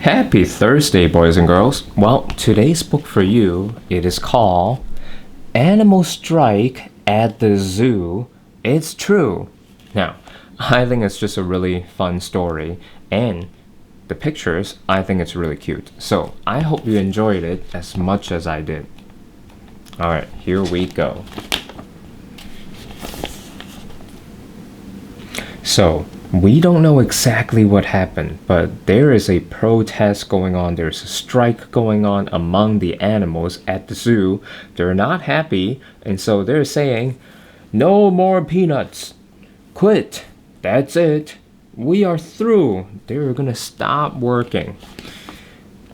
Happy Thursday, boys and girls. Well, today's book for you, it is called Animal Strike at the Zoo. It's true. Now, I think it's just a really fun story, and the pictures, I think it's really cute. So, I hope you enjoyed it as much as I did. Alright, here we go. So, we don't know exactly what happened, but there is a protest going on. There's a strike going on among the animals at the zoo. They're not happy, and so they're saying, "No more peanuts. Quit. That's it. We are through." They're gonna stop working.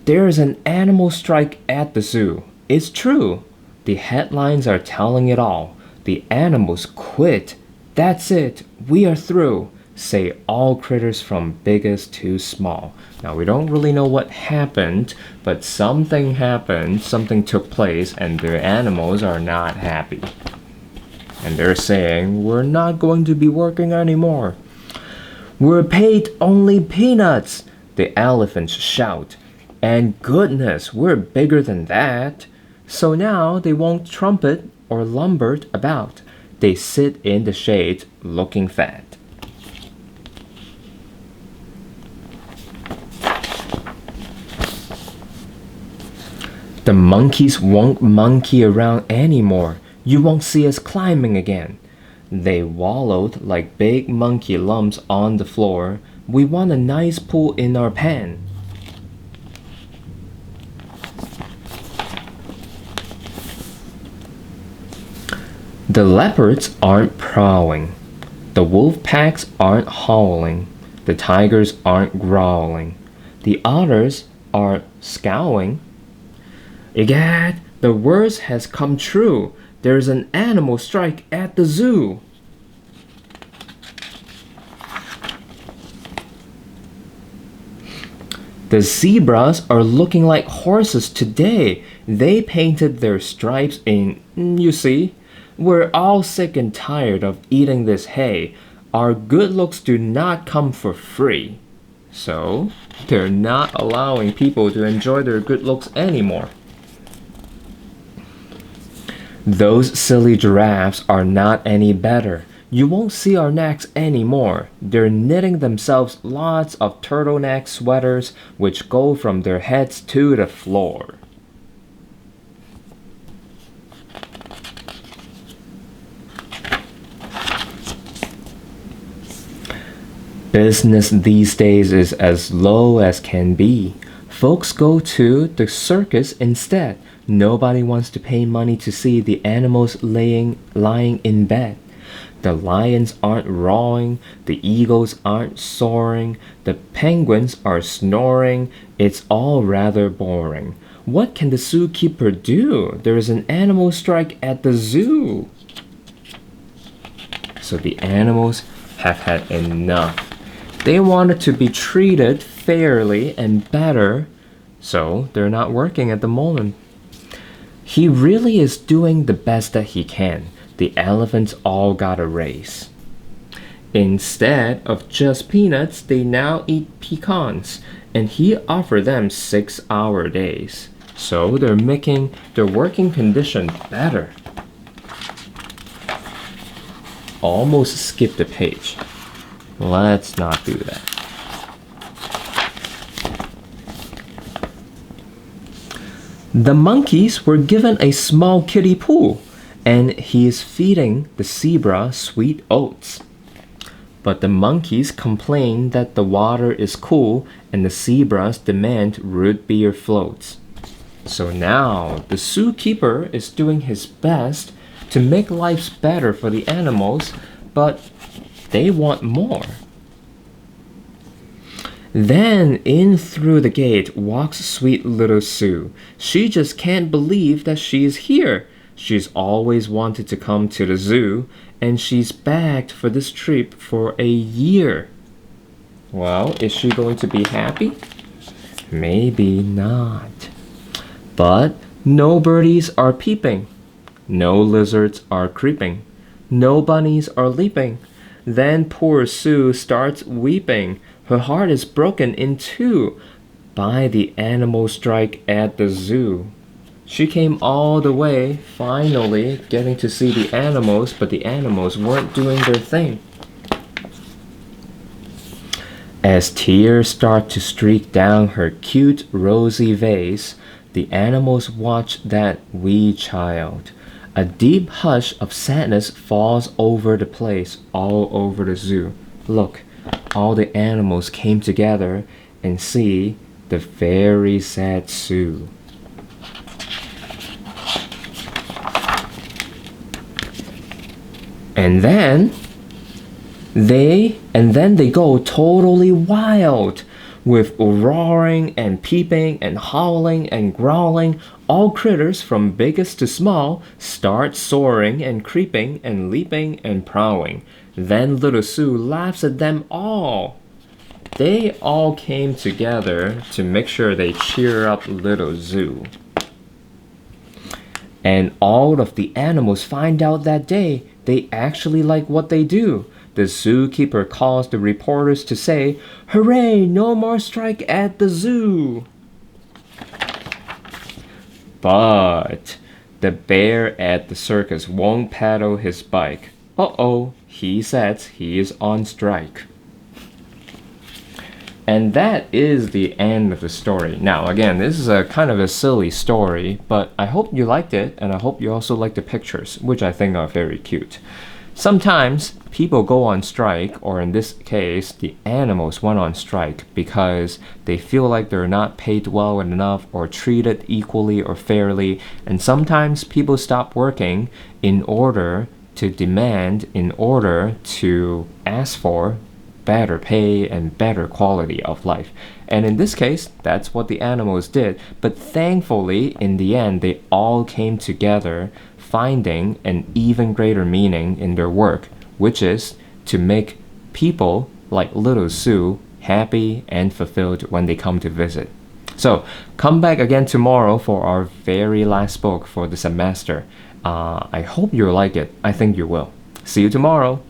There's an animal strike at the zoo. It's true. The headlines are telling it all. The animals quit. That's it. We are through. Say all critters from biggest to small. Now, we don't really know what happened, but something happened, something took place, and the animals are not happy. And they're saying, "We're not going to be working anymore. We're paid only peanuts," the elephants shout. "And goodness, we're bigger than that." So now they won't trumpet or lumber about. They sit in the shade looking fat. The monkeys won't monkey around anymore. You won't see us climbing again. They wallowed like big monkey lumps on the floor. We want a nice pool in our pen. The leopards aren't prowling. The wolf packs aren't howling. The tigers aren't growling. The otters are scowling. Egad, the worst has come true. There's an animal strike at the zoo. The zebras are looking like horses today. They painted their stripes in, you see. We're all sick and tired of eating this hay. Our good looks do not come for free. So, they're not allowing people to enjoy their good looks anymore. Those silly giraffes are not any better. You won't see our necks anymore. They're knitting themselves lots of turtleneck sweaters which go from their heads to the floor. Business these days is as low as can be. Folks go to the circus instead. Nobody wants to pay money to see the animals lying in bed. The lions aren't roaring, the eagles aren't soaring, the penguins are snoring. It's all rather boring. What can the zookeeper do? There is an animal strike at the zoo. So the animals have had enough. They wanted to be treated fairly and better, so they're not working at the moment. He really is doing the best that he can. The elephants all got a raise. Instead of just peanuts, they now eat pecans, and he offered them 6-hour days. So they're making their working condition better. Almost skipped a page. Let's not do that. The monkeys were given a small kiddie pool, and he is feeding the zebra sweet oats. But the monkeys complain that the water is cool, and the zebras demand root beer floats. So now the zookeeper is doing his best to make lives better for the animals, but they want more. Then in through the gate walks sweet little Sue. She just can't believe that she's here. She's always wanted to come to the zoo, and she's begged for this trip for a year. Well, is she going to be happy? Maybe not. But no birdies are peeping. No lizards are creeping. No bunnies are leaping. Then poor Sue starts weeping. Her heart is broken in two. by the animal strike at the zoo. She came all the way, finally getting to see the animals, but the animals weren't doing their thing. As tears start to streak down her cute rosy face, the animals watch that wee child. A deep hush of sadness falls over the place, all over the zoo. Look, all the animals came together and see the very sad Sue. And then they go totally wild with roaring and peeping and howling and growling. All critters from biggest to small start soaring and creeping and leaping and prowling. Then little Sue laughs at them all. They all came together to make sure they cheer up little Zoo. And all of the animals find out that day they actually like what they do. The zookeeper calls the reporters to say, "Hooray, no more strike at the zoo." But the bear at the circus won't pedal his bike. Uh-oh, he says he is on strike. And that is the end of the story. Now, again, this is a kind of a silly story, but I hope you liked it, and I hope you also like the pictures, which I think are very cute. Sometimes people go on strike, or in this case, the animals went on strike because they feel like they're not paid well enough or treated equally or fairly. And sometimes people stop working in order to demand, in order to ask for better pay and better quality of life. And in this case, that's what the animals did. But thankfully, in the end, they all came together, finding an even greater meaning in their work, which is to make people like little Sue happy and fulfilled when they come to visit. So come back again tomorrow for our very last book for the semester. I hope you like it. I think you will. See you tomorrow.